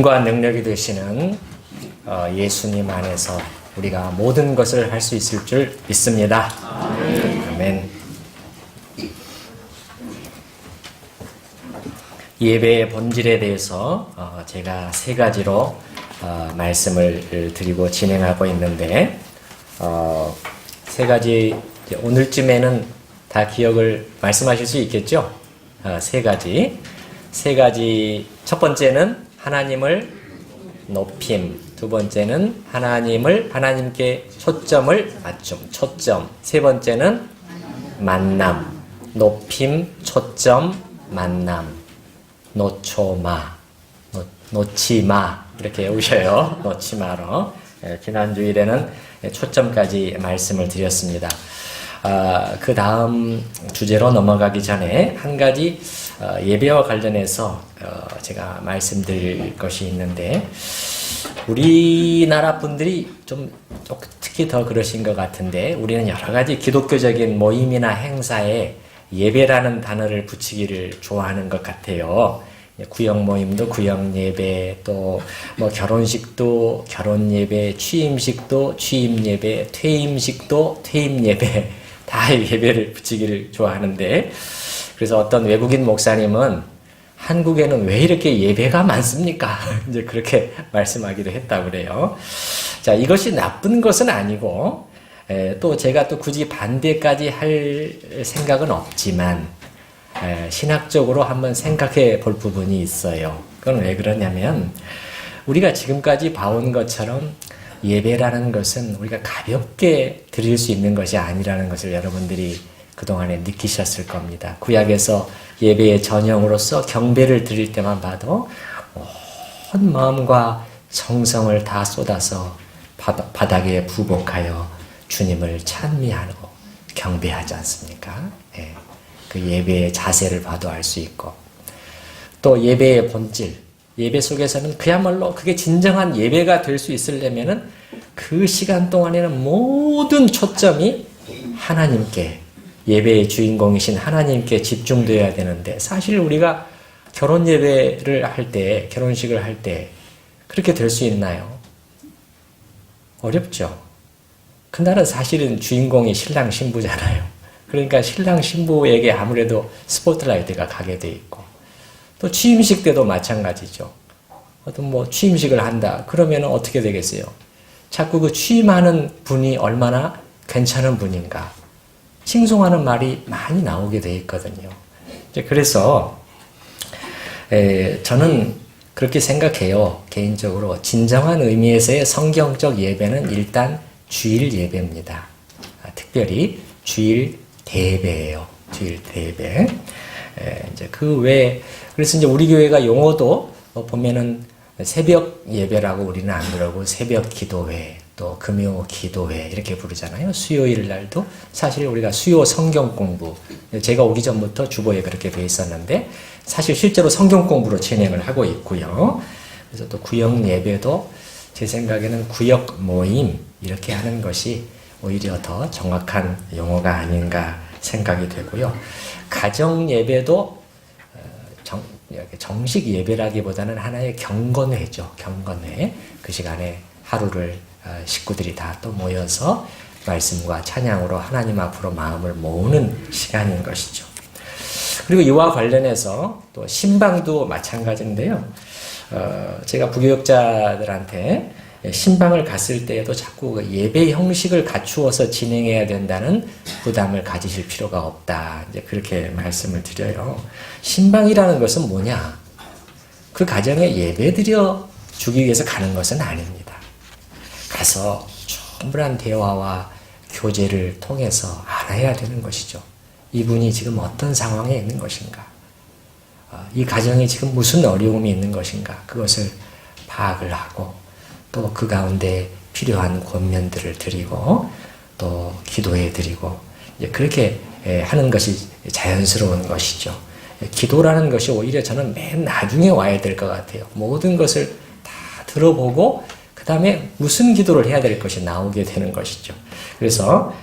힘과 능력이 되시는 예수님 안에서 우리가 모든 것을 할 수 있을 줄 믿습니다. 아멘. 예배의 본질에 대해서 제가 세 가지로 말씀을 드리고 진행하고 있는데 세 가지 오늘쯤에는 다 기억을 말씀하실 수 있겠죠? 세 가지 첫 번째는 하나님을 높임, 두 번째는 하나님께 초점을 맞춤, 초점. 세 번째는 만남, 높임, 초점, 만남. 놓치마 이렇게 외우셔요. 놓치마로. 지난 주일에는 초점까지 말씀을 드렸습니다. 그 다음 주제로 넘어가기 전에 한 가지 예배와 관련해서 제가 말씀드릴 것이 있는데, 우리나라 분들이 좀 특히 더 그러신 것 같은데, 우리는 여러 가지 기독교적인 모임이나 행사에 예배라는 단어를 붙이기를 좋아하는 것 같아요. 구역 모임도 구역 예배, 또 뭐 결혼식도 결혼 예배, 취임식도 취임 예배, 퇴임식도 퇴임 예배, 다 예배를 붙이기를 좋아하는데, 그래서 어떤 외국인 목사님은 한국에는 왜 이렇게 예배가 많습니까? 이제 그렇게 말씀하기도 했다고 그래요. 자, 이것이 나쁜 것은 아니고, 또 제가 또 굳이 반대까지 할 생각은 없지만, 신학적으로 한번 생각해 볼 부분이 있어요. 그건 왜 그러냐면, 우리가 지금까지 봐온 것처럼 예배라는 것은 우리가 가볍게 드릴 수 있는 것이 아니라는 것을 여러분들이 그동안에 느끼셨을 겁니다. 구약에서 예배의 전형으로서 경배를 드릴 때만 봐도 온 마음과 정성을 다 쏟아서 바닥에 부복하여 주님을 찬미하고 경배하지 않습니까? 예. 그 예배의 자세를 봐도 알 수 있고, 또 예배의 본질, 예배 속에서는 그야말로 그게 진정한 예배가 될 수 있으려면은 그 시간 동안에는 모든 초점이 하나님께, 예배의 주인공이신 하나님께 집중되어야 되는데, 사실 우리가 결혼 예배를 할 때, 결혼식을 할 때 그렇게 될 수 있나요? 어렵죠. 그날은 사실은 주인공이 신랑 신부잖아요. 그러니까 신랑 신부에게 아무래도 스포트라이트가 가게 돼 있고, 또 취임식 때도 마찬가지죠. 어떤 뭐 취임식을 한다 그러면 어떻게 되겠어요? 자꾸 그 취임하는 분이 얼마나 괜찮은 분인가, 칭송하는 말이 많이 나오게 돼 있거든요. 그래서 저는 그렇게 생각해요. 개인적으로 진정한 의미에서의 성경적 예배는 일단 주일 예배입니다. 특별히 주일 대배예요. 주일 대배. 이제 그 외에, 그래서 이제 우리 교회가 용어도 보면은 새벽 예배라고 우리는 안 그러고 새벽 기도회, 또 금요 기도회 이렇게 부르잖아요. 수요일 날도 사실 우리가 수요 성경 공부, 제가 오기 전부터 주보에 그렇게 돼 있었는데 사실 실제로 성경 공부로 진행을 하고 있고요. 그래서 또 구역 예배도 제 생각에는 구역 모임 이렇게 하는 것이 오히려 더 정확한 용어가 아닌가 생각이 되고요. 가정 예배도 정식 예배라기보다는 하나의 경건회죠. 경건회. 그 시간에 하루를 식구들이 다 또 모여서 말씀과 찬양으로 하나님 앞으로 마음을 모으는 시간인 것이죠. 그리고 이와 관련해서 또 신방도 마찬가지인데요. 제가 부교역자들한테 신방을 갔을 때에도 자꾸 예배 형식을 갖추어서 진행해야 된다는 부담을 가지실 필요가 없다. 이제 그렇게 말씀을 드려요. 신방이라는 것은 뭐냐? 그 가정에 예배 드려 주기 위해서 가는 것은 아닙니다. 가서 충분한 대화와 교제를 통해서 알아야 되는 것이죠. 이분이 지금 어떤 상황에 있는 것인가? 이 가정에 지금 무슨 어려움이 있는 것인가? 그것을 파악을 하고, 또 그 가운데 필요한 권면들을 드리고, 또 기도해 드리고, 그렇게 하는 것이 자연스러운 것이죠. 기도라는 것이 오히려 저는 맨 나중에 와야 될 것 같아요. 모든 것을 다 들어보고 그 다음에 무슨 기도를 해야 될 것이 나오게 되는 것이죠. 그래서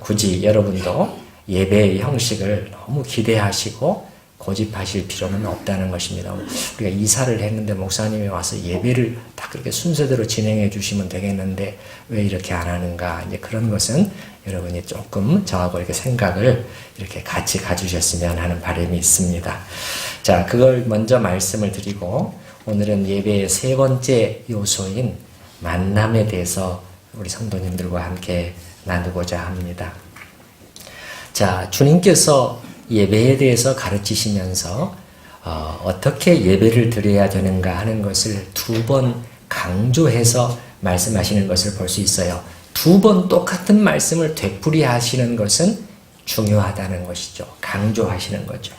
굳이 여러분도 예배의 형식을 너무 기대하시고 고집하실 필요는 없다는 것입니다. 우리가 이사를 했는데 목사님이 와서 예배를 다 그렇게 순서대로 진행해 주시면 되겠는데 왜 이렇게 안 하는가? 이제 그런 것은 여러분이 조금 저하고 이렇게 생각을 이렇게 같이 가주셨으면 하는 바람이 있습니다. 자, 그걸 먼저 말씀을 드리고 오늘은 예배의 세 번째 요소인 만남에 대해서 우리 성도님들과 함께 나누고자 합니다. 자, 주님께서 예배에 대해서 가르치시면서 어떻게 예배를 드려야 되는가 하는 것을 두 번 강조해서 말씀하시는 것을 볼 수 있어요. 두 번 똑같은 말씀을 되풀이하시는 것은 중요하다는 것이죠. 강조하시는 거죠.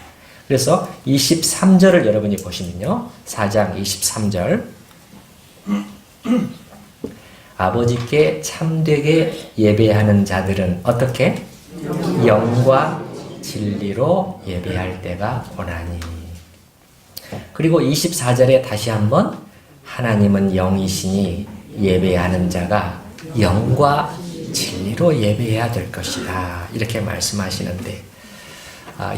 그래서 23절을 여러분이 보시면요. 4장 23절 아버지께 참되게 예배하는 자들은 어떻게? 영과 진리로 예배할 때가 오나니. 그리고 24절에 다시 한번 하나님은 영이시니 예배하는 자가 영과 진리로 예배해야 될 것이다. 이렇게 말씀하시는데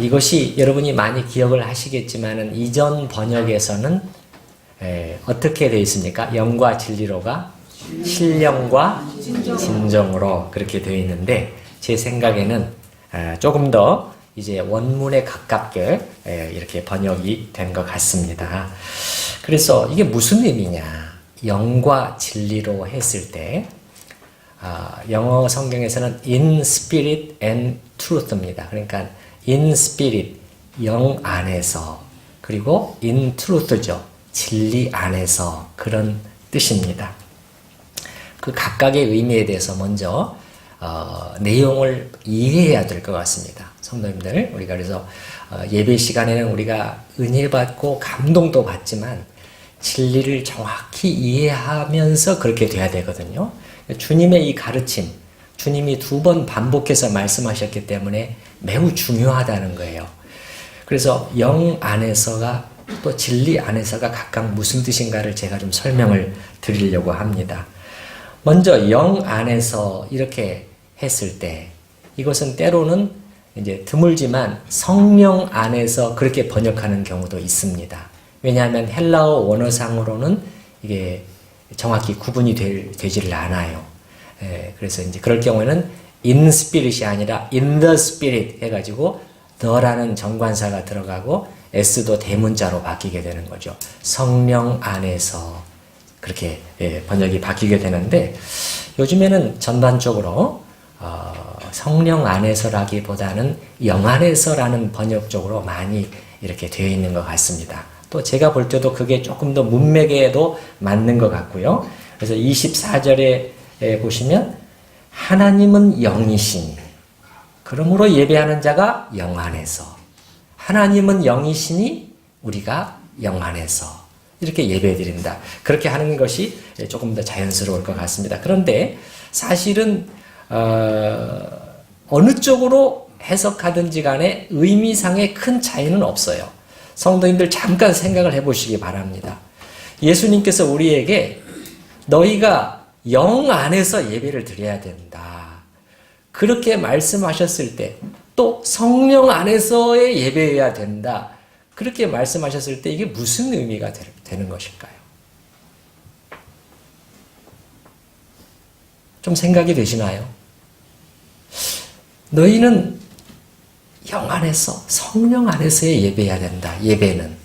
이것이 여러분이 많이 기억을 하시겠지만은 이전 번역에서는 어떻게 되어 있습니까? 영과 진리로가 신령과 진정으로 그렇게 되어 있는데 제 생각에는 조금 더 이제 원문에 가깝게 이렇게 번역이 된 것 같습니다. 그래서 이게 무슨 의미냐? 영과 진리로 했을 때 영어 성경에서는 in spirit and truth입니다. 그러니까 in spirit, 영 안에서, 그리고 in truth죠. 진리 안에서, 그런 뜻입니다. 그 각각의 의미에 대해서 먼저 내용을 이해해야 될 것 같습니다. 성도님들, 우리가 그래서 예배 시간에는 우리가 은혜 받고 감동도 받지만 진리를 정확히 이해하면서 그렇게 돼야 되거든요. 주님의 이 가르침, 주님이 두 번 반복해서 말씀하셨기 때문에 매우 중요하다는 거예요. 그래서 영 안에서가 또 진리 안에서가 각각 무슨 뜻인가를 제가 좀 설명을 드리려고 합니다. 먼저 영 안에서 이렇게 했을 때 이것은 때로는 이제 드물지만 성령 안에서 그렇게 번역하는 경우도 있습니다. 왜냐하면 헬라어 원어상으로는 이게 정확히 구분이 되지를 않아요. 그래서 이제 그럴 경우에는 in spirit이 아니라 in the spirit 해가지고 the라는 정관사가 들어가고 s도 대문자로 바뀌게 되는 거죠. 성령 안에서 그렇게 번역이 바뀌게 되는데 요즘에는 전반적으로 성령 안에서라기보다는 영 안에서라는 번역 쪽으로 많이 이렇게 되어 있는 것 같습니다. 또 제가 볼 때도 그게 조금 더 문맥에도 맞는 것 같고요. 그래서 24절에 보시면 하나님은 영이시니 그러므로 예배하는 자가 영 안에서, 하나님은 영이시니 우리가 영 안에서 이렇게 예배드린다. 그렇게 하는 것이 조금 더 자연스러울 것 같습니다. 그런데 사실은 어느 쪽으로 해석하든지 간에 의미상의 큰 차이는 없어요. 성도님들 잠깐 생각을 해보시기 바랍니다. 예수님께서 우리에게 너희가 영 안에서 예배를 드려야 된다. 그렇게 말씀하셨을 때 또 성령 안에서의 예배해야 된다. 그렇게 말씀하셨을 때 이게 무슨 의미가 되는 것일까요? 좀 생각이 되시나요? 너희는 영 안에서, 성령 안에서의 예배해야 된다. 예배는.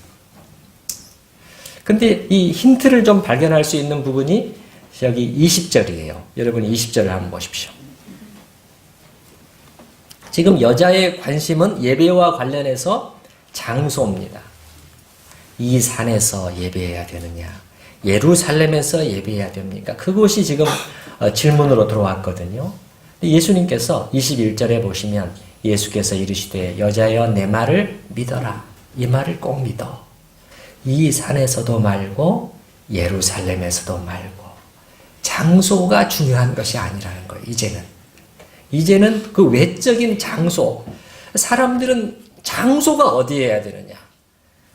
근데 이 힌트를 좀 발견할 수 있는 부분이 여기 20절이에요. 여러분 20절을 한번 보십시오. 지금 여자의 관심은 예배와 관련해서 장소입니다. 이 산에서 예배해야 되느냐? 예루살렘에서 예배해야 됩니까? 그것이 지금 질문으로 들어왔거든요. 예수님께서 21절에 보시면 예수께서 이르시되 여자여 내 말을 믿어라. 이 말을 꼭 믿어. 이 산에서도 말고 예루살렘에서도 말고 장소가 중요한 것이 아니라는 거예요. 이제는 그 외적인 장소, 사람들은 장소가 어디에 해야 되느냐?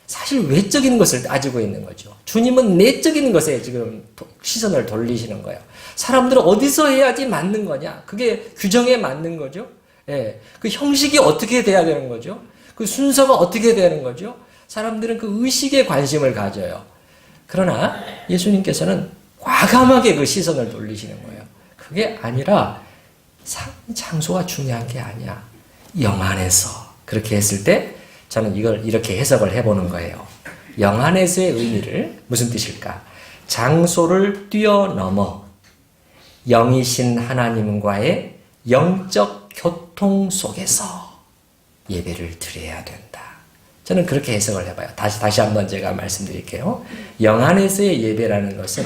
사실 외적인 것을 따지고 있는 거죠. 주님은 내적인 것에 지금 시선을 돌리시는 거예요. 사람들은 어디서 해야지 맞는 거냐? 그게 규정에 맞는 거죠. 예, 그 형식이 어떻게 돼야 되는 거죠? 그 순서가 어떻게 되는 거죠? 사람들은 그 의식에 관심을 가져요. 그러나 예수님께서는 과감하게 그 시선을 돌리시는 거예요. 그게 아니라 장소가 중요한 게 아니야. 영 안에서. 그렇게 했을 때 저는 이걸 이렇게 해석을 해보는 거예요. 영 안에서의 의미를 무슨 뜻일까? 장소를 뛰어넘어 영이신 하나님과의 영적 교통 속에서 예배를 드려야 된다. 저는 그렇게 해석을 해봐요. 다시 한번 제가 말씀드릴게요. 영 안에서의 예배라는 것은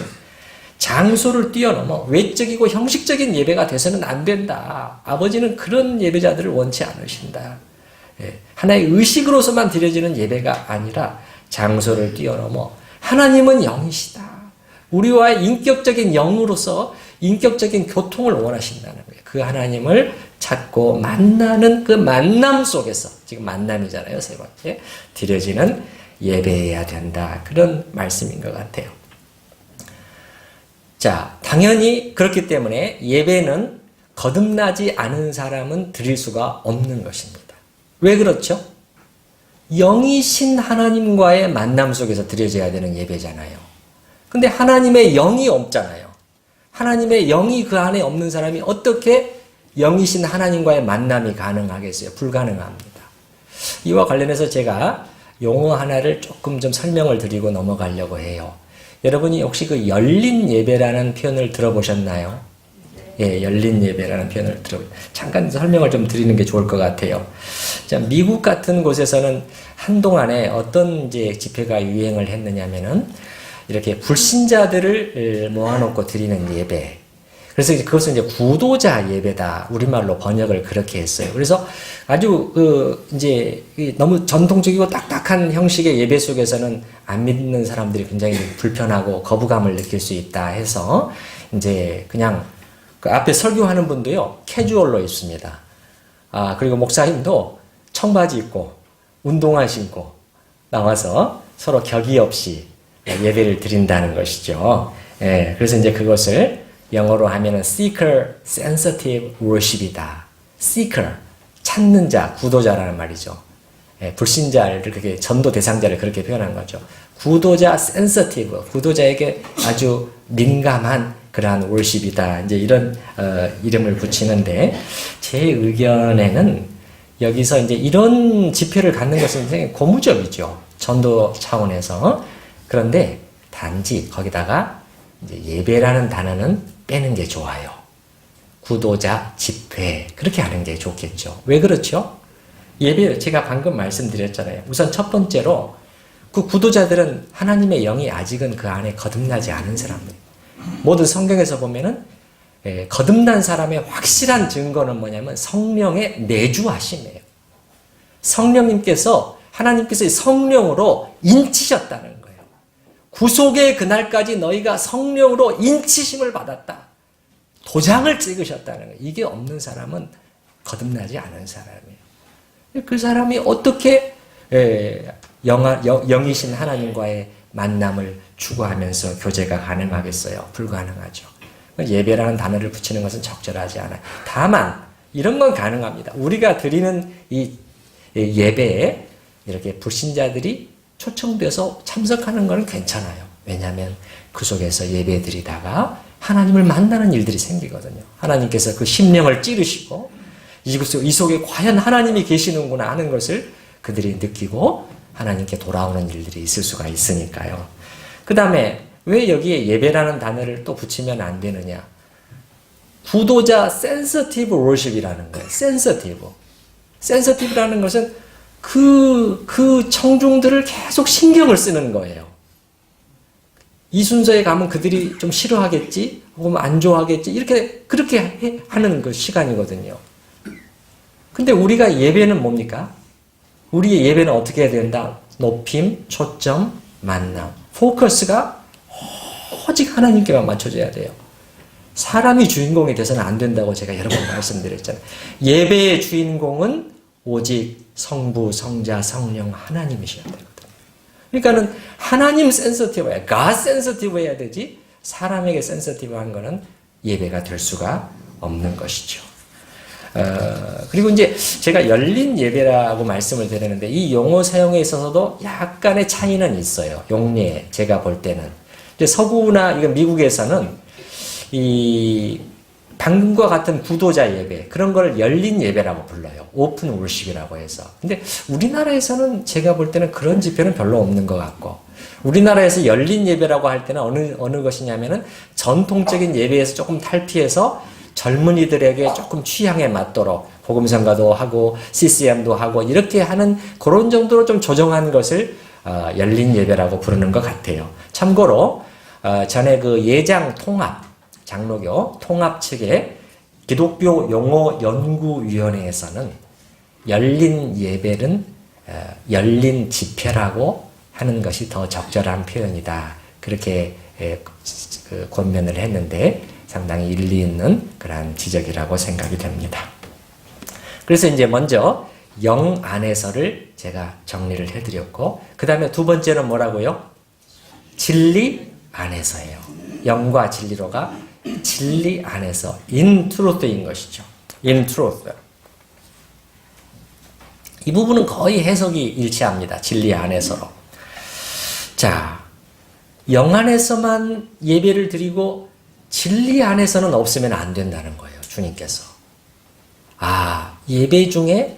장소를 뛰어넘어 외적이고 형식적인 예배가 돼서는 안 된다. 아버지는 그런 예배자들을 원치 않으신다. 하나의 의식으로서만 드려지는 예배가 아니라 장소를 뛰어넘어 하나님은 영이시다. 우리와의 인격적인 영으로서 인격적인 교통을 원하신다는 거예요. 그 하나님을 찾고 만나는 그 만남 속에서, 지금 만남이잖아요, 세 번째. 드려지는 예배해야 된다. 그런 말씀인 것 같아요. 자, 당연히 그렇기 때문에 예배는 거듭나지 않은 사람은 드릴 수가 없는 것입니다. 왜 그렇죠? 영이신 하나님과의 만남 속에서 드려져야 되는 예배잖아요. 근데 하나님의 영이 없잖아요. 하나님의 영이 그 안에 없는 사람이 어떻게 영이신 하나님과의 만남이 가능하겠어요? 불가능합니다. 이와 관련해서 제가 용어 하나를 조금 좀 설명을 드리고 넘어가려고 해요. 여러분이 혹시 그 열린 예배라는 표현을 들어보셨나요? 예, 열린 예배라는 표현을 잠깐 설명을 좀 드리는 게 좋을 것 같아요. 자, 미국 같은 곳에서는 한동안에 어떤 이제 집회가 유행을 했느냐면은 이렇게 불신자들을 모아놓고 드리는 예배. 그래서 그것은 이제 구도자 예배다. 우리말로 번역을 그렇게 했어요. 그래서 아주 이제 너무 전통적이고 딱딱한 형식의 예배 속에서는 안 믿는 사람들이 굉장히 불편하고 거부감을 느낄 수 있다 해서 이제 그냥 그 앞에 설교하는 분도요, 캐주얼로 입습니다. 아, 그리고 목사님도 청바지 입고 운동화 신고 나와서 서로 격의 없이 예배를 드린다는 것이죠. 예, 그래서 이제 그것을 영어로 하면은 seeker sensitive worship이다. seeker, 찾는 자, 구도자라는 말이죠. 예, 불신자를 그렇게 전도 대상자를 그렇게 표현한 거죠. 구도자 sensitive, 구도자에게 아주 민감한 그러한 worship이다. 이제 이런 이름을 붙이는데 제 의견에는 여기서 이제 이런 집회를 갖는 것은 굉장히 고무적이죠. 전도 차원에서. 그런데 단지 거기다가 이제 예배라는 단어는 빼는 게 좋아요. 구도자 집회 그렇게 하는 게 좋겠죠. 왜 그렇죠? 예배 제가 방금 말씀드렸잖아요. 우선 첫 번째로 그 구도자들은 하나님의 영이 아직은 그 안에 거듭나지 않은 사람들. 모든 성경에서 보면은 거듭난 사람의 확실한 증거는 뭐냐면 성령의 내주하심이에요. 성령님께서 하나님께서 성령으로 인치셨다는 거예요. 구속의 그날까지 너희가 성령으로 인치심을 받았다. 도장을 찍으셨다는 거예요. 이게 없는 사람은 거듭나지 않은 사람이에요. 그 사람이 어떻게 영이신 하나님과의 만남을 추구하면서 교제가 가능하겠어요? 불가능하죠. 예배라는 단어를 붙이는 것은 적절하지 않아요. 다만 이런 건 가능합니다. 우리가 드리는 이 예배에 이렇게 불신자들이 초청돼서 참석하는 건 괜찮아요. 왜냐하면 그 속에서 예배 드리다가 하나님을 만나는 일들이 생기거든요. 하나님께서 그 심령을 찌르시고 이 속에 과연 하나님이 계시는구나 하는 것을 그들이 느끼고 하나님께 돌아오는 일들이 있을 수가 있으니까요. 그 다음에 왜 여기에 예배라는 단어를 또 붙이면 안 되느냐? 구도자 센서티브 워십이라는 거예요. 센서티브라는 것은 그 청중들을 계속 신경을 쓰는 거예요. 이 순서에 가면 그들이 좀 싫어하겠지, 혹은 안 좋아하겠지, 그렇게 하는 그 시간이거든요. 근데 우리가 예배는 뭡니까? 우리의 예배는 어떻게 해야 된다? 높임, 초점, 만남. 포커스가 오직 하나님께만 맞춰져야 돼요. 사람이 주인공이 돼서는 안 된다고 제가 여러 번 말씀드렸잖아요. 예배의 주인공은 오직 성부, 성자, 성령 하나님이셔야 되거든요. 그러니까는 하나님 센서티브해야, 가 센서티브 해야 되지 사람에게 센서티브한 거는 예배가 될 수가 없는 것이죠. 그리고 이제 제가 열린 예배라고 말씀을 드리는데 이 용어 사용에 있어서도 약간의 차이는 있어요. 용례 제가 볼 때는. 이제 서구나 이건 미국에서는 이 방금과 같은 구도자 예배 그런 걸 열린 예배라고 불러요. 오픈 월십이라고 해서. 근데 우리나라에서는 제가 볼 때는 그런 집회는 별로 없는 것 같고 우리나라에서 열린 예배라고 할 때는 어느 것이냐면은 전통적인 예배에서 조금 탈피해서 젊은이들에게 조금 취향에 맞도록 복음성가도 하고 CCM도 하고 이렇게 하는 그런 정도로 좀 조정한 것을 열린 예배라고 부르는 것 같아요. 참고로 전에 그 예장 통합 장로교 통합 측의 기독교 용어 연구위원회에서는 열린 예배는 열린 집회라고 하는 것이 더 적절한 표현이다. 그렇게 권면을 했는데 상당히 일리 있는 그러한 지적이라고 생각이 됩니다. 그래서 이제 먼저 영 안에서를 제가 정리를 해드렸고 그 다음에 두 번째는 뭐라고요? 진리 안에서예요. 영과 진리로가 진리 안에서 in truth인 것이죠. in truth. 이 부분은 거의 해석이 일치합니다. 진리 안에서로. 자, 영 안에서만 예배를 드리고 진리 안에서는 없으면 안 된다는 거예요. 주님께서. 예배 중에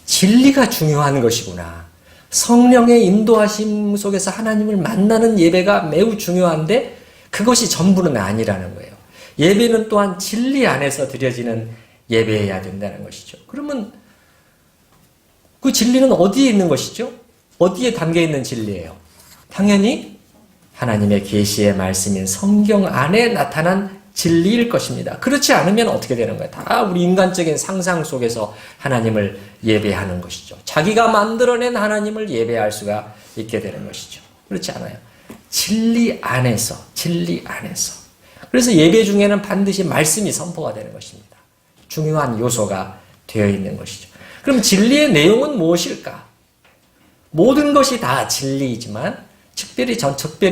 진리가 중요한 것이구나. 성령의 인도하심 속에서 하나님을 만나는 예배가 매우 중요한데 그것이 전부는 아니라는 거예요. 예배는 또한 진리 안에서 드려지는 예배여야 된다는 것이죠. 그러면 그 진리는 어디에 있는 것이죠? 어디에 담겨 있는 진리예요? 당연히 하나님의 계시의 말씀인 성경 안에 나타난 진리일 것입니다. 그렇지 않으면 어떻게 되는 거예요? 다 우리 인간적인 상상 속에서 하나님을 예배하는 것이죠. 자기가 만들어낸 하나님을 예배할 수가 있게 되는 것이죠. 그렇지 않아요. 진리 안에서. 그래서 예배 중에는 반드시 말씀이 선포가 되는 것입니다. 중요한 요소가 되어 있는 것이죠. 그럼 진리의 내용은 무엇일까? 모든 것이 다 진리이지만 특별히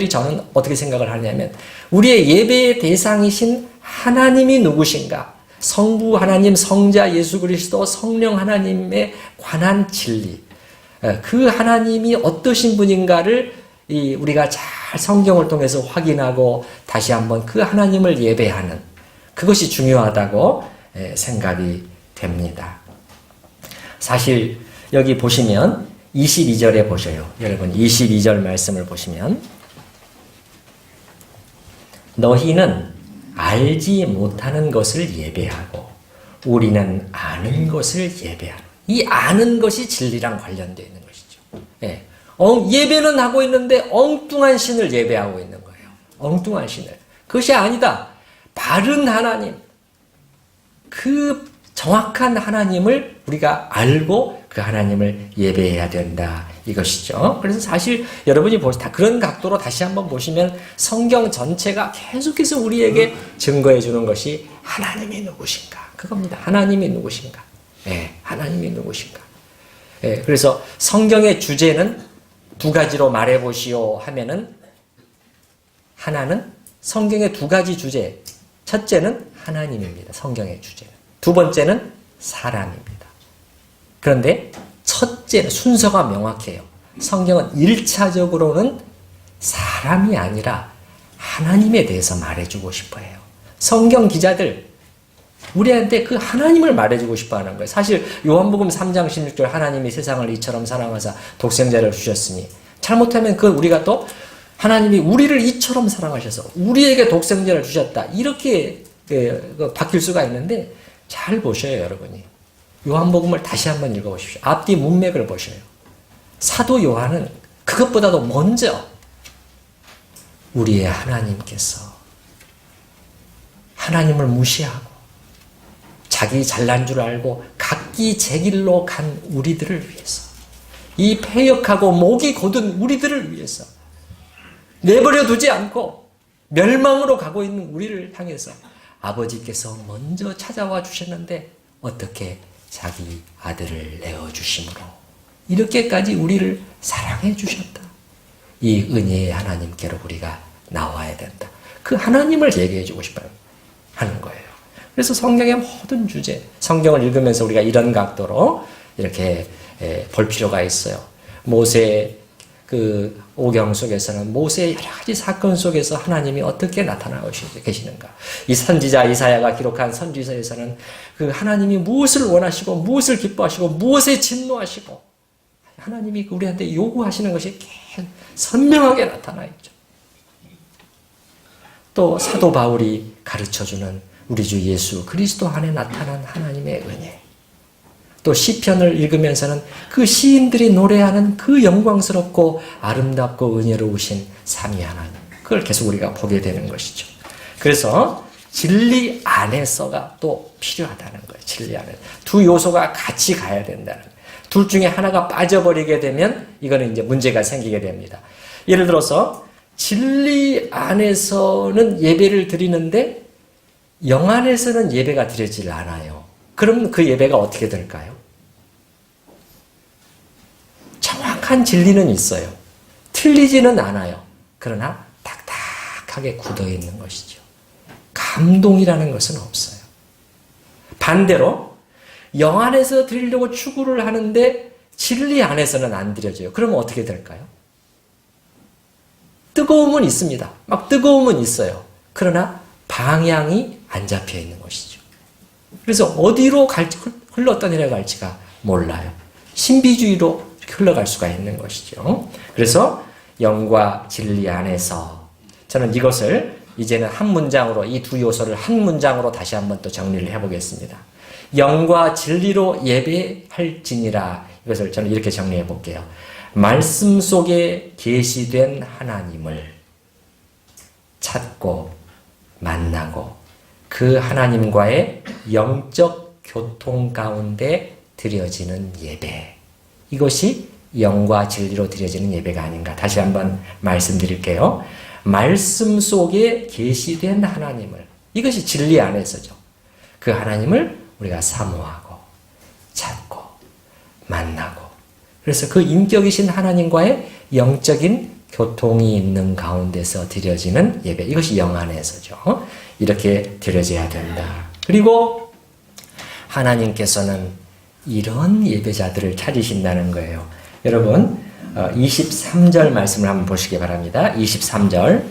저는 어떻게 생각을 하냐면 우리의 예배의 대상이신 하나님이 누구신가? 성부 하나님, 성자 예수 그리스도, 성령 하나님에 관한 진리. 그 하나님이 어떠신 분인가를 우리가 잘 성경을 통해서 확인하고 다시 한번 그 하나님을 예배하는 그것이 중요하다고 생각이 됩니다. 사실 여기 보시면 22절에 보셔요. 여러분 22절 말씀을 보시면 너희는 알지 못하는 것을 예배하고 우리는 아는 것을 예배하는 이 아는 것이 진리랑 관련되어 있는 것이죠. 예. 예배는 하고 있는데 엉뚱한 신을 예배하고 있는 거예요. 엉뚱한 신을. 그것이 아니다. 바른 하나님, 그 정확한 하나님을 우리가 알고 그 하나님을 예배해야 된다. 이것이죠. 그래서 사실 여러분이 다 그런 각도로 다시 한번 보시면 성경 전체가 계속해서 우리에게 증거해 주는 것이 하나님이 누구신가. 그겁니다. 하나님이 누구신가. 하나님이 누구신가. 그래서 성경의 주제는 두 가지로 말해보시오 하면은 하나는 성경의 두 가지 주제. 첫째는 하나님입니다. 성경의 주제는. 두 번째는 사람입니다. 그런데 첫째는 순서가 명확해요. 성경은 1차적으로는 사람이 아니라 하나님에 대해서 말해주고 싶어 해요. 성경 기자들 우리한테 그 하나님을 말해주고 싶어 하는 거예요. 사실 요한복음 3장 16절 하나님이 세상을 이처럼 사랑하사 독생자를 주셨으니 잘못하면 그 우리가 또 하나님이 우리를 이처럼 사랑하셔서 우리에게 독생자를 주셨다. 이렇게 바뀔 수가 있는데 잘 보셔요, 여러분이. 요한복음을 다시 한번 읽어보십시오. 앞뒤 문맥을 보셔요. 사도 요한은 그것보다도 먼저 우리의 하나님께서 하나님을 무시하고 자기 잘난 줄 알고 각기 제 길로 간 우리들을 위해서 이 패역하고 목이 곧은 우리들을 위해서 내버려 두지 않고 멸망으로 가고 있는 우리를 향해서 아버지께서 먼저 찾아와 주셨는데 어떻게 자기 아들을 내어주심으로 이렇게까지 우리를 사랑해 주셨다. 이 은혜의 하나님께로 우리가 나와야 된다. 그 하나님을 얘기해 주고 싶어요. 하는 거예요. 그래서 성경의 모든 주제, 성경을 읽으면서 우리가 이런 각도로 이렇게 볼 필요가 있어요. 모세 그 오경 속에서는 모세의 여러 가지 사건 속에서 하나님이 어떻게 나타나고 계시는가. 이 선지자 이사야가 기록한 선지서에서는 그 하나님이 무엇을 원하시고 무엇을 기뻐하시고 무엇에 진노하시고 하나님이 우리한테 요구하시는 것이 계속 선명하게 나타나 있죠. 또 사도 바울이 가르쳐주는 우리 주 예수 그리스도 안에 나타난 하나님의 은혜, 또 시편을 읽으면서는 그 시인들이 노래하는 그 영광스럽고 아름답고 은혜로우신 삼위 하나님, 그걸 계속 우리가 보게 되는 것이죠. 그래서 진리 안에서가 또 필요하다는 거예요. 진리 안에서 두 요소가 같이 가야 된다는 거예요. 둘 중에 하나가 빠져버리게 되면 이거는 이제 문제가 생기게 됩니다. 예를 들어서 진리 안에서는 예배를 드리는데 영 안에서는 예배가 드려지질 않아요. 그럼 그 예배가 어떻게 될까요? 정확한 진리는 있어요. 틀리지는 않아요. 그러나 딱딱하게 굳어 있는 것이죠. 감동이라는 것은 없어요. 반대로 영 안에서 드리려고 추구를 하는데 진리 안에서는 안 드려져요. 그러면 어떻게 될까요? 뜨거움은 있습니다. 막 뜨거움은 있어요. 그러나 방향이 안 잡혀 있는 것이죠. 그래서 어디로 갈지, 흘렀다 내려갈지가 몰라요. 신비주의로 흘러갈 수가 있는 것이죠. 그래서 영과 진리 안에서 저는 이것을 이제는 한 문장으로, 이 두 요소를 한 문장으로 다시 한번 또 정리를 해보겠습니다. 영과 진리로 예배할지니라. 이것을 저는 이렇게 정리해 볼게요. 말씀 속에 계시된 하나님을 찾고 만나고 그 하나님과의 영적 교통 가운데 드려지는 예배. 이것이 영과 진리로 드려지는 예배가 아닌가. 다시 한번 말씀드릴게요. 말씀 속에 계시된 하나님을, 이것이 진리 안에서죠. 그 하나님을 우리가 사모하고 찾고 만나고, 그래서 그 인격이신 하나님과의 영적인 교통이 있는 가운데서 드려지는 예배. 이것이 영 안에서죠. 이렇게 드려져야 된다. 그리고 하나님께서는 이런 예배자들을 찾으신다는 거예요. 여러분 23절 말씀을 한번 보시기 바랍니다. 23절.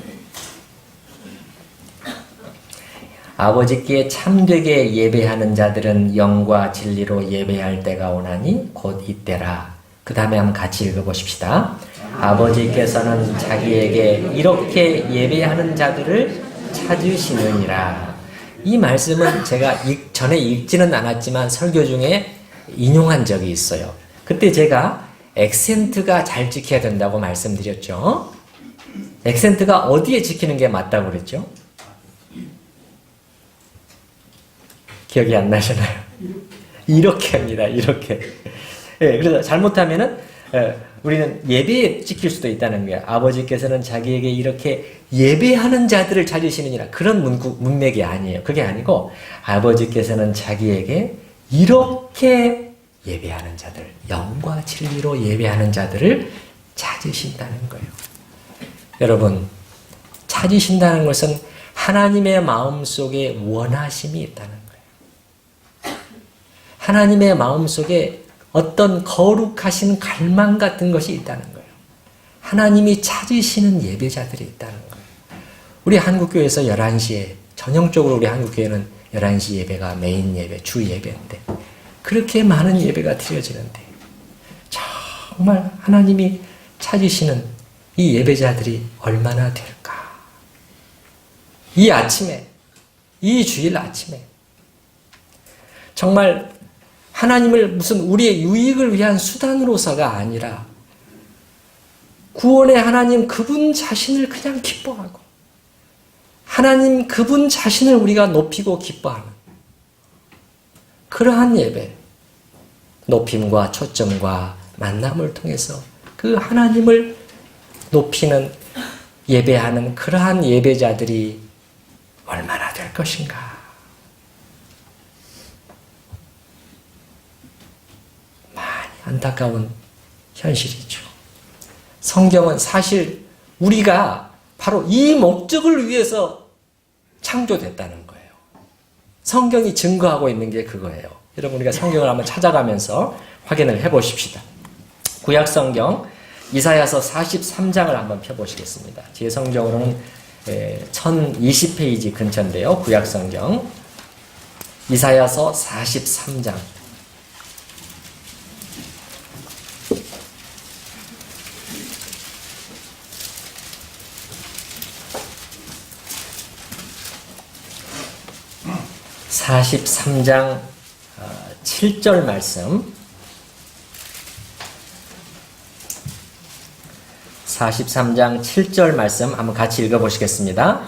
아버지께 참되게 예배하는 자들은 영과 진리로 예배할 때가 오나니 곧 이때라. 그 다음에 한번 같이 읽어보십시다. 아버지께서는 자기에게 이렇게 예배하는 자들을 찾으시느니라. 이 말씀은 제가 전에 읽지는 않았지만 설교 중에 인용한 적이 있어요. 그때 제가 액센트가 잘 지켜야 된다고 말씀드렸죠. 액센트가 어디에 지키는 게 맞다고 그랬죠? 기억이 안 나시나요? 이렇게 합니다. 이렇게. 예, 그래서 잘못하면은 우리는 예배에 찍힐 수도 있다는 거예요. 아버지께서는 자기에게 이렇게 예배하는 자들을 찾으시느니라. 그런 문맥이 아니에요. 그게 아니고 아버지께서는 자기에게 이렇게 예배하는 자들, 영과 진리로 예배하는 자들을 찾으신다는 거예요. 여러분, 찾으신다는 것은 하나님의 마음속에 원하심이 있다는 거예요. 하나님의 마음속에 어떤 거룩하신 갈망 같은 것이 있다는 거예요. 하나님이 찾으시는 예배자들이 있다는 거예요. 우리 한국교회에서 11시에, 전형적으로 우리 한국교회는 11시 예배가 메인 예배, 주 예배인데 그렇게 많은 예배가 드려지는데 정말 하나님이 찾으시는 이 예배자들이 얼마나 될까? 이 아침에, 이 주일 아침에 정말 하나님을 무슨 우리의 유익을 위한 수단으로서가 아니라 구원의 하나님 그분 자신을 그냥 기뻐하고 하나님 그분 자신을 우리가 높이고 기뻐하는 그러한 예배, 높임과 초점과 만남을 통해서 그 하나님을 높이는 예배하는 그러한 예배자들이 얼마나 될 것인가. 많이 안타까운 현실이죠. 성경은 사실 우리가 바로 이 목적을 위해서 창조됐다는 거예요. 성경이 증거하고 있는 게 그거예요. 여러분 우리가 성경을 한번 찾아가면서 확인을 해보십시다. 구약 성경 이사야서 43장을 한번 펴보시겠습니다. 제 성경으로는 1020페이지 근처인데요. 구약 성경 이사야서 43장. (43장) 7절 말씀. 43장 7절 말씀 한번 같이 읽어보시겠습니다.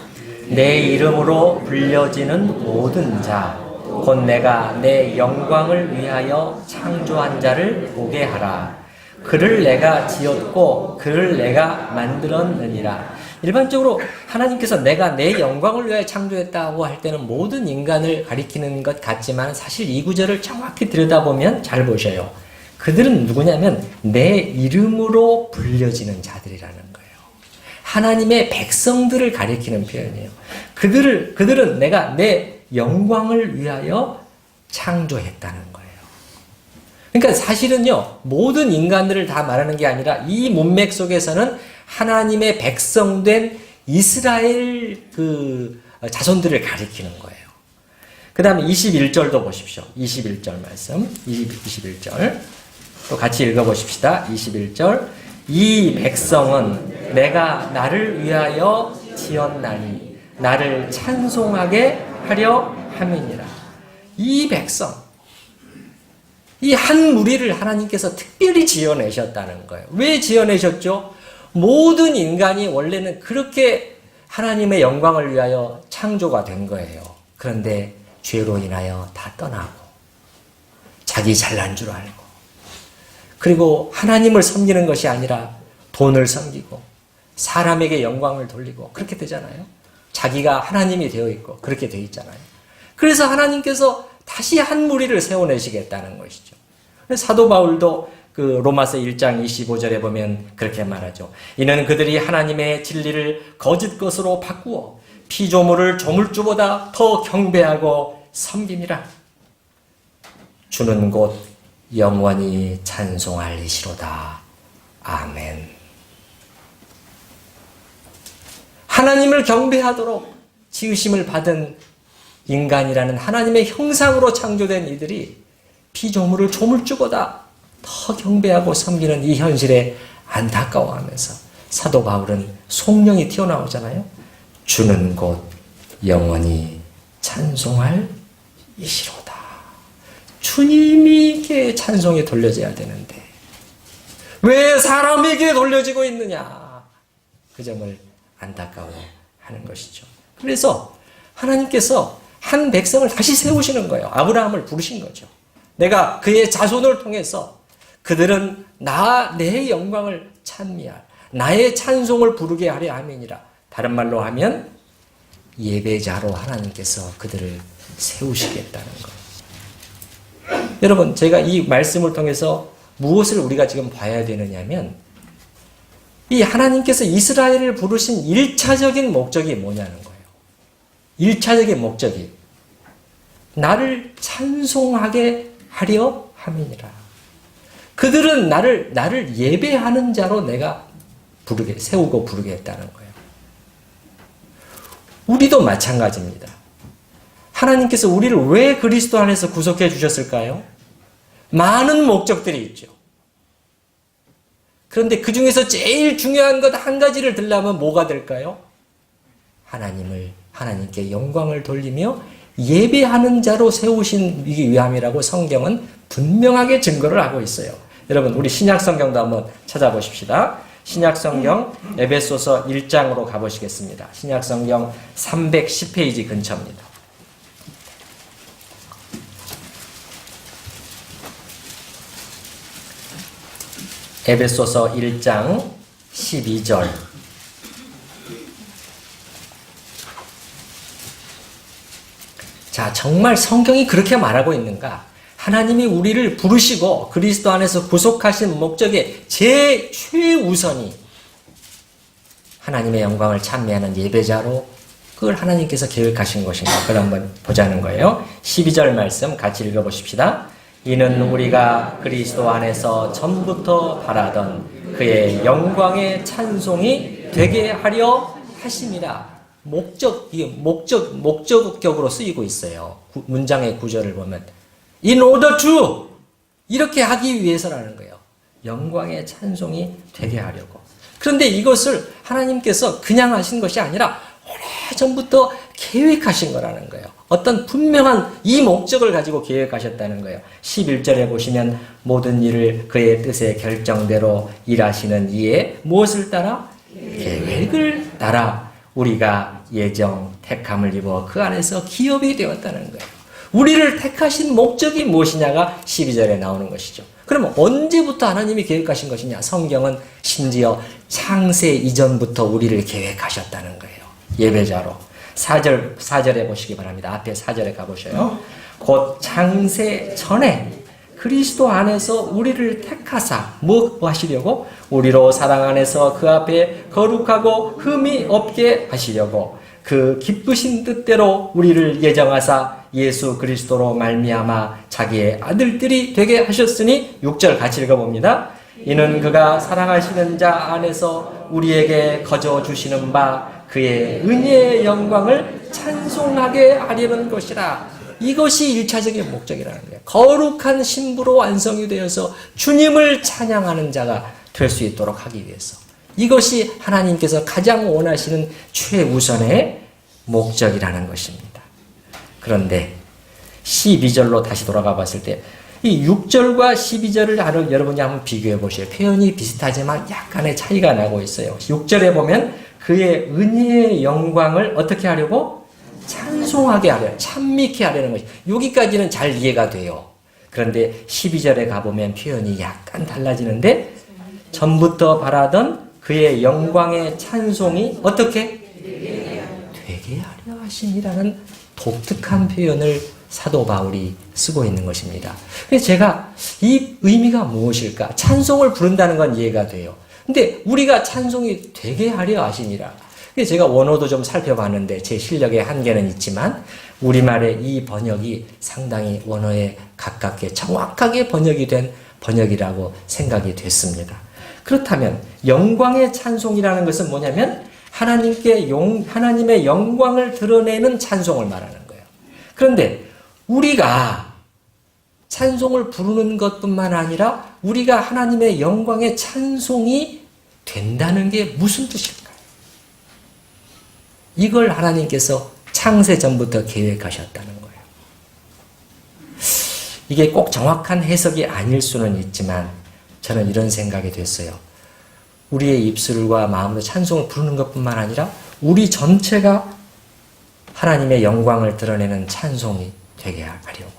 내 이름으로 불려지는 모든 자, 곧 내가 내 영광을 위하여 창조한 자를 보게 하라. 그를 내가 지었고 그를 내가 만들었느니라. 일반적으로 하나님께서 내가 내 영광을 위하여 창조했다고 할 때는 모든 인간을 가리키는 것 같지만 사실 이 구절을 정확히 들여다보면 잘 보셔요. 그들은 누구냐면 내 이름으로 불려지는 자들이라는 거예요. 하나님의 백성들을 가리키는 표현이에요. 그들은 내가 내 영광을 위하여 창조했다는 거예요. 그러니까 사실은요, 모든 인간들을 다 말하는 게 아니라 이 문맥 속에서는 하나님의 백성된 이스라엘 자손들을 가리키는 거예요. 그 다음에 21절도 보십시오. 21절 말씀. 21절. 또 같이 읽어보십시다. 21절. 이 백성은 내가 나를 위하여 지었나니 나를 찬송하게 하려 함이니라. 이 백성, 이 한 무리를 하나님께서 특별히 지어내셨다는 거예요. 왜 지어내셨죠? 모든 인간이 원래는 그렇게 하나님의 영광을 위하여 창조가 된 거예요. 그런데 죄로 인하여 다 떠나고 자기 잘난 줄 알고 그리고 하나님을 섬기는 것이 아니라 돈을 섬기고 사람에게 영광을 돌리고 그렇게 되잖아요. 자기가 하나님이 되어 있고 그렇게 되어 있잖아요. 그래서 하나님께서 다시 한 무리를 세워내시겠다는 것이죠. 사도 바울도 그 로마서 1장 25절에 보면 그렇게 말하죠. 이는 그들이 하나님의 진리를 거짓 것으로 바꾸어 피조물을 조물주보다 더 경배하고 섬김이라. 주는 곧 영원히 찬송할 이시로다. 아멘. 하나님을 경배하도록 지으심을 받은 인간이라는 하나님의 형상으로 창조된 이들이 피조물을 조물주보다 더 경배하고 섬기는 이 현실에 안타까워하면서 사도 바울은 송령이 튀어나오잖아요. 주는 곧 영원히 찬송할 이시로다. 주님에게 찬송이 돌려져야 되는데 왜 사람에게 돌려지고 있느냐, 그 점을 안타까워하는 것이죠. 그래서 하나님께서 한 백성을 다시 세우시는 거예요. 아브라함을 부르신 거죠. 내가 그의 자손을 통해서 그들은 내 영광을 찬미할, 나의 찬송을 부르게 하려 함이니라. 다른 말로 하면 예배자로 하나님께서 그들을 세우시겠다는 거예요. 여러분, 제가 이 말씀을 통해서 무엇을 우리가 지금 봐야 되느냐면 이 하나님께서 이스라엘을 부르신 1차적인 목적이 뭐냐는 거예요. 1차적인 목적이 나를 찬송하게 하려 함이니라. 그들은 나를 예배하는 자로 내가 세우고 부르게 했다는 거예요. 우리도 마찬가지입니다. 하나님께서 우리를 왜 그리스도 안에서 구속해 주셨을까요? 많은 목적들이 있죠. 그런데 그 중에서 제일 중요한 것 한 가지를 들려면 뭐가 될까요? 하나님께 영광을 돌리며 예배하는 자로 세우시기 위함이라고 성경은 분명하게 증거를 하고 있어요. 여러분, 우리 신약 성경도 한번 찾아보십시다. 신약 성경 에베소서 1장으로 가보시겠습니다. 신약 성경 310페이지 근처입니다. 에베소서 1장 12절. 자, 정말 성경이 그렇게 말하고 있는가? 하나님이 우리를 부르시고 그리스도 안에서 구속하신 목적의 최우선이 하나님의 영광을 찬미하는 예배자로 그걸 하나님께서 계획하신 것인가? 그걸 한번 보자는 거예요. 12절 말씀 같이 읽어보십시다. 이는 우리가 그리스도 안에서 전부터 바라던 그의 영광의 찬송이 되게 하려 하심이라. 이게 목적격으로 쓰이고 있어요. 문장의 구절을 보면. In order to! 이렇게 하기 위해서라는 거예요. 영광의 찬송이 되게 하려고. 그런데 이것을 하나님께서 그냥 하신 것이 아니라 오래전부터 계획하신 거라는 거예요. 어떤 분명한 이 목적을 가지고 계획하셨다는 거예요. 11절에 보시면 모든 일을 그의 뜻의 결정대로 일하시는 이에 무엇을 따라? 계획을 따라 우리가 예정 택함을 입어 그 안에서 기업이 되었다는 거예요. 우리를 택하신 목적이 무엇이냐가 12절에 나오는 것이죠. 그러면 언제부터 하나님이 계획하신 것이냐? 성경은 심지어 창세 이전부터 우리를 계획하셨다는 거예요. 예배자로. 4절에 보시기 바랍니다. 앞에 4절에 가보셔요. 곧 창세 전에 그리스도 안에서 우리를 택하사 뭐 하시려고? 우리로 사랑 안에서 그 앞에 거룩하고 흠이 없게 하시려고 그 기쁘신 뜻대로 우리를 예정하사 예수 그리스도로 말미암아 자기의 아들들이 되게 하셨으니 6절 같이 읽어봅니다. 이는 그가 사랑하시는 자 안에서 우리에게 거저 주시는 바 그의 은혜의 영광을 찬송하게 하려는 것이라. 이것이 1차적인 목적이라는 거예요. 거룩한 신부로 완성이 되어서 주님을 찬양하는 자가 될 수 있도록 하기 위해서. 이것이 하나님께서 가장 원하시는 최우선의 목적이라는 것입니다. 그런데 12절로 다시 돌아가 봤을 때 이 6절과 12절을 여러분이 한번 비교해 보세요. 표현이 비슷하지만 약간의 차이가 나고 있어요. 6절에 보면 그의 은혜의 영광을 어떻게 하려고? 찬송하게 하려, 찬미케 하려는 것이. 여기까지는 잘 이해가 돼요. 그런데 12절에 가보면 표현이 약간 달라지는데 전부터 바라던 그의 영광의 찬송이 어떻게? 되게 하려 하심이라는 독특한 표현을 사도 바울이 쓰고 있는 것입니다. 그래서 제가 이 의미가 무엇일까? 찬송을 부른다는 건 이해가 돼요. 근데 우리가 찬송이 되게 하려 하심이라. 그래서 제가 원어도 좀 살펴봤는데 제 실력의 한계는 있지만 우리말의 이 번역이 상당히 원어에 가깝게 정확하게 번역이 된 번역이라고 생각이 됐습니다. 그렇다면 영광의 찬송이라는 것은 뭐냐면 하나님의 영광을 드러내는 찬송을 말하는 거예요. 그런데 우리가 찬송을 부르는 것뿐만 아니라 우리가 하나님의 영광의 찬송이 된다는 게 무슨 뜻일까요? 이걸 하나님께서 창세 전부터 계획하셨다는 거예요. 이게 꼭 정확한 해석이 아닐 수는 있지만 저는 이런 생각이 됐어요. 우리의 입술과 마음으로 찬송을 부르는 것뿐만 아니라 우리 전체가 하나님의 영광을 드러내는 찬송이 되게 하려고.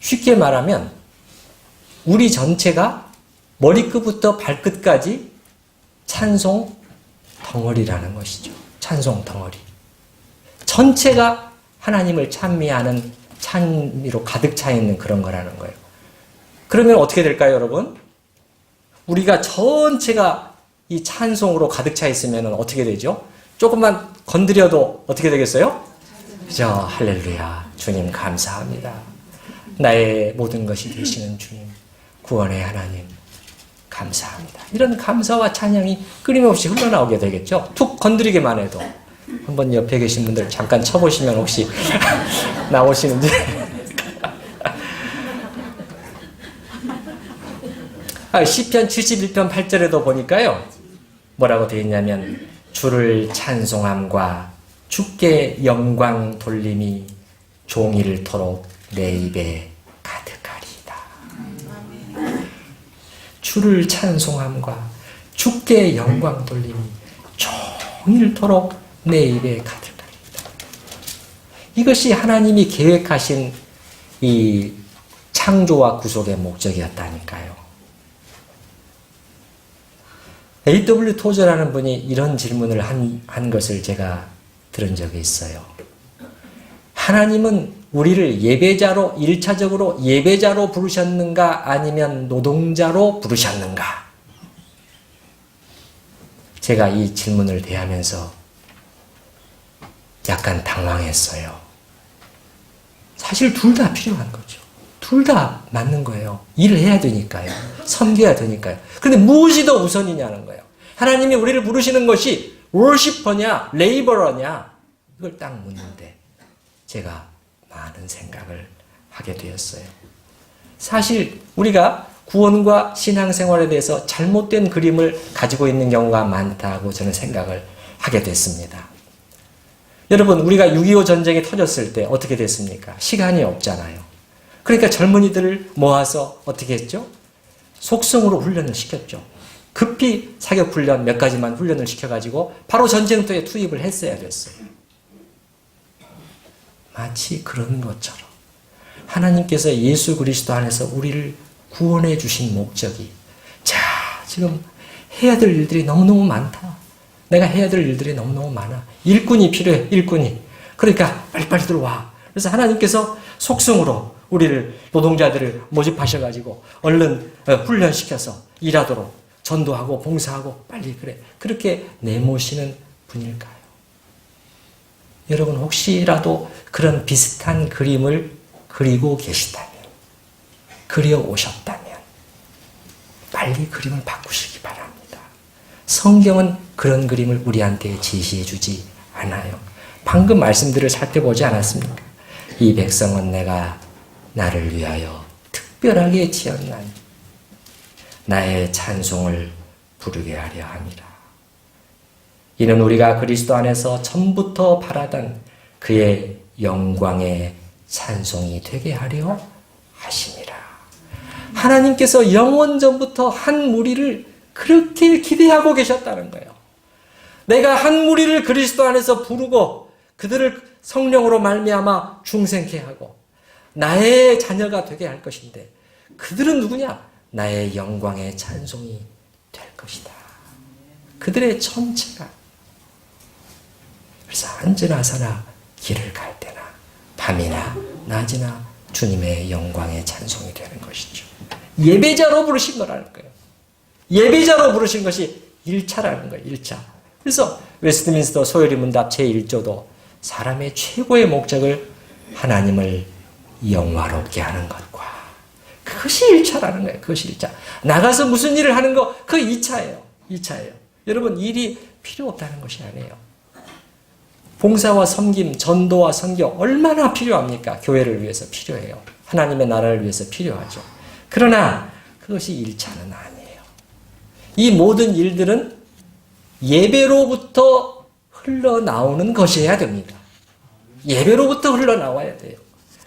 쉽게 말하면 우리 전체가 머리끝부터 발끝까지 찬송 덩어리라는 것이죠. 찬송 덩어리. 전체가 하나님을 찬미하는 찬미로 가득 차 있는 그런 거라는 거예요. 그러면 어떻게 될까요, 여러분? 우리가 전체가 이 찬송으로 가득 차 있으면 어떻게 되죠? 조금만 건드려도 어떻게 되겠어요? 그죠? 할렐루야. 주님 감사합니다. 나의 모든 것이 되시는 주님, 구원의 하나님 감사합니다. 이런 감사와 찬양이 끊임없이 흘러나오게 되겠죠? 툭 건드리기만 해도. 한번 옆에 계신 분들 잠깐 쳐보시면 혹시 나오시는지. 시편 71편 8절에도 보니까요. 뭐라고 되어 있냐면 주를 찬송함과 주께 영광 돌림이 종일토록 내 입에 가득하리이다. 주를 찬송함과 주께 영광 돌림이 종일토록 내 입에 가득하리이다. 이것이 하나님이 계획하신 이 창조와 구속의 목적이었다니까요. A.W. 토저라는 분이 이런 질문을 한 것을 제가 들은 적이 있어요. 하나님은 우리를 예배자로 1차적으로 예배자로 부르셨는가 아니면 노동자로 부르셨는가? 제가 이 질문을 대하면서 약간 당황했어요. 사실 둘 다 필요한 거죠. 둘 다 맞는 거예요. 일을 해야 되니까요. 섬겨야 되니까요. 그런데 무엇이 더 우선이냐는 거예요. 하나님이 우리를 부르시는 것이 워시퍼냐 레이버러냐 이걸 딱 묻는데 제가 많은 생각을 하게 되었어요. 사실 우리가 구원과 신앙생활에 대해서 잘못된 그림을 가지고 있는 경우가 많다고 저는 생각을 하게 됐습니다. 여러분, 우리가 6.25 전쟁이 터졌을 때 어떻게 됐습니까? 시간이 없잖아요. 그러니까 젊은이들을 모아서 어떻게 했죠? 속성으로 훈련을 시켰죠. 급히 사격훈련 몇 가지만 훈련을 시켜가지고 바로 전쟁터에 투입을 했어야 됐어요. 마치 그런 것처럼 하나님께서 예수 그리스도 안에서 우리를 구원해 주신 목적이 지금 해야 될 일들이 너무너무 많다. 내가 해야 될 일들이 너무너무 많아. 일꾼이 필요해. 일꾼이. 그러니까 빨리빨리 들어와. 그래서 하나님께서 속성으로 우리를 노동자들을 모집하셔가지고 얼른 훈련시켜서 일하도록 전도하고 봉사하고 빨리 그래. 그렇게 내모시는 분일까요? 여러분 혹시라도 그런 비슷한 그림을 그리고 계시다면, 그려오셨다면 빨리 그림을 바꾸시기 바랍니다. 성경은 그런 그림을 우리한테 제시해 주지 않아요. 방금 말씀들을 살펴보지 않았습니까? 이 백성은 내가 나를 위하여 특별하게 지었나니 나의 찬송을 부르게 하려 함이라. 이는 우리가 그리스도 안에서 처음부터 바라던 그의 영광의 찬송이 되게 하려 하심이라. 하나님께서 영원전부터 한 무리를 그렇게 기대하고 계셨다는 거예요. 내가 한 무리를 그리스도 안에서 부르고 그들을 성령으로 말미암아 중생케 하고 나의 자녀가 되게 할 것인데 그들은 누구냐? 나의 영광의 찬송이 될 것이다. 그들의 전체가. 그래서 언제나 서나 길을 갈 때나 밤이나 낮이나 주님의 영광의 찬송이 되는 것이죠. 예배자로 부르신 거라는 거예요. 예배자로 부르신 것이 1차라는 거예요. 1차. 그래서 웨스트민스터 소요리 문답 제1조도 사람의 최고의 목적을 하나님을 영화롭게 하는 것과 그것이 1차라는 거예요. 그것이 1차. 나가서 무슨 일을 하는 거 그 2차예요. 2차예요. 여러분 일이 필요 없다는 것이 아니에요. 봉사와 섬김, 전도와 선교 얼마나 필요합니까? 교회를 위해서 필요해요. 하나님의 나라를 위해서 필요하죠. 그러나 그것이 1차는 아니에요. 이 모든 일들은 예배로부터 흘러나오는 것이어야 됩니다. 예배로부터 흘러나와야 돼요.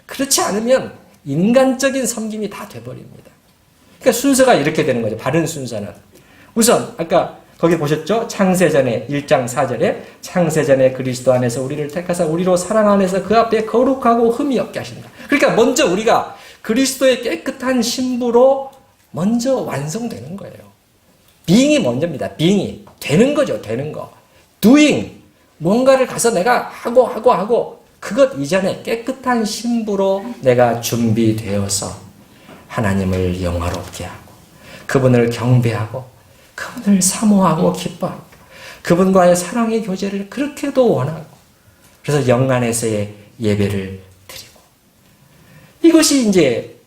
그렇지 않으면 인간적인 섬김이 다 돼버립니다. 그러니까 순서가 이렇게 되는 거죠. 바른 순서는. 우선 아까 거기 보셨죠? 창세전에 1장 4절에 창세전에 그리스도 안에서 우리를 택하사 우리로 사랑 안에서 그 앞에 거룩하고 흠이 없게 하신다. 그러니까 먼저 우리가 그리스도의 깨끗한 신부로 먼저 완성되는 거예요. being이 먼저입니다. being이. 되는 거죠. 되는 거. doing. 뭔가를 가서 내가 하고 그것 이전에 깨끗한 신부로 내가 준비되어서 하나님을 영화롭게 하고 그분을 경배하고 그분을 사모하고 기뻐하고 그분과의 사랑의 교제를 그렇게도 원하고 그래서 영 안에서의 예배를 드리고 이것이 이제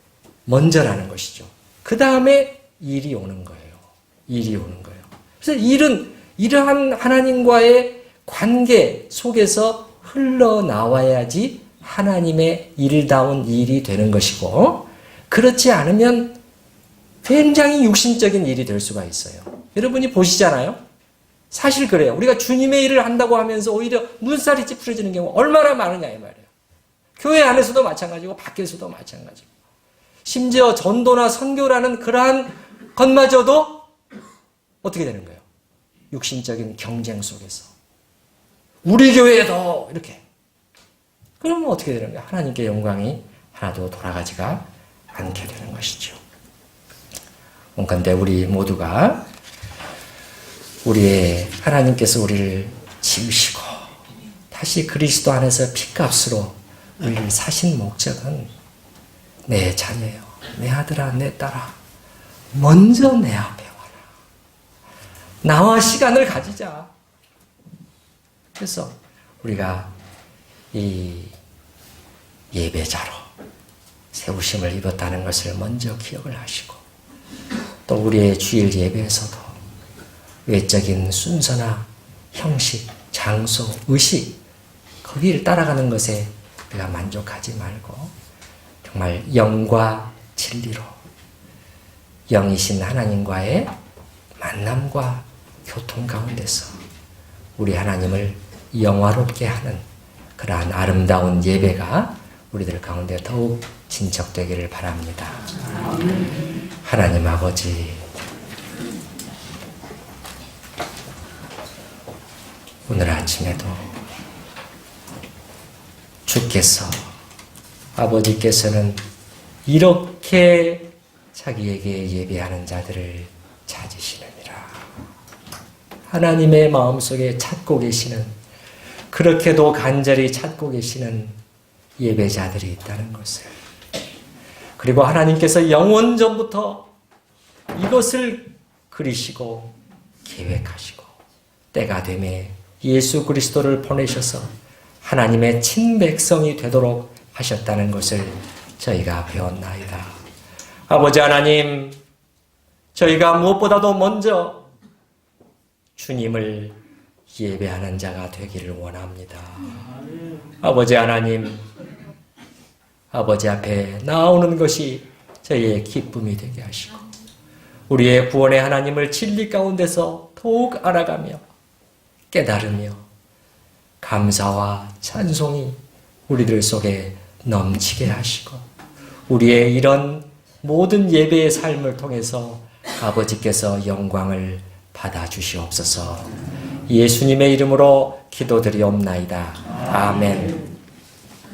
먼저라는 것이죠. 그 다음에 일이 오는 거예요. 일이 오는 거예요. 그래서 일은 이러한 하나님과의 관계 속에서 흘러나와야지 하나님의 일다운 일이 되는 것이고 그렇지 않으면 굉장히 육신적인 일이 될 수가 있어요. 여러분이 보시잖아요. 사실 그래요. 우리가 주님의 일을 한다고 하면서 오히려 눈살이 찌푸려지는 경우 얼마나 많으냐 이 말이에요. 교회 안에서도 마찬가지고 밖에서도 마찬가지고 심지어 전도나 선교라는 그러한 것마저도 어떻게 되는 거예요? 육신적인 경쟁 속에서 우리 교회에도 이렇게 그러면 어떻게 되는 거예요? 하나님께 영광이 하나도 돌아가지가 않게 되는 것이죠. 그런데 우리 모두가 우리의 하나님께서 우리를 지으시고 다시 그리스도 안에서 피값으로 우리를 사신 목적은 내 자녀요, 내 아들아, 내 딸아, 먼저 내 앞에 와라. 나와 시간을 가지자. 그래서 우리가 이 예배자로 세우심을 입었다는 것을 먼저 기억을 하시고, 또 우리의 주일 예배에서도 외적인 순서나 형식, 장소, 의식, 거기를 따라가는 것에 우리가 만족하지 말고 정말 영과 진리로 영이신 하나님과의 만남과 교통 가운데서 우리 하나님을 영화롭게 하는 그러한 아름다운 예배가 우리들 가운데 더욱 진척되기를 바랍니다. 하나님 아버지, 오늘 아침에도 주께서, 아버지께서는 이렇게 자기에게 예배하는 자들을 찾으시느니라. 하나님의 마음속에 찾고 계시는, 그렇게도 간절히 찾고 계시는 예배자들이 있다는 것을, 그리고 하나님께서 영원 전부터 이것을 그리시고 계획하시고 때가 되매 예수 그리스도를 보내셔서 하나님의 친백성이 되도록 하셨다는 것을 저희가 배웠나이다. 아버지 하나님, 저희가 무엇보다도 먼저 주님을 예배하는 자가 되기를 원합니다. 아버지 하나님, 아버지 앞에 나오는 것이 저희의 기쁨이 되게 하시고, 우리의 구원의 하나님을 진리 가운데서 더욱 알아가며 깨달으며 감사와 찬송이 우리들 속에 넘치게 하시고, 우리의 이런 모든 예배의 삶을 통해서 아버지께서 영광을 받아주시옵소서. 예수님의 이름으로 기도드리옵나이다. 아멘.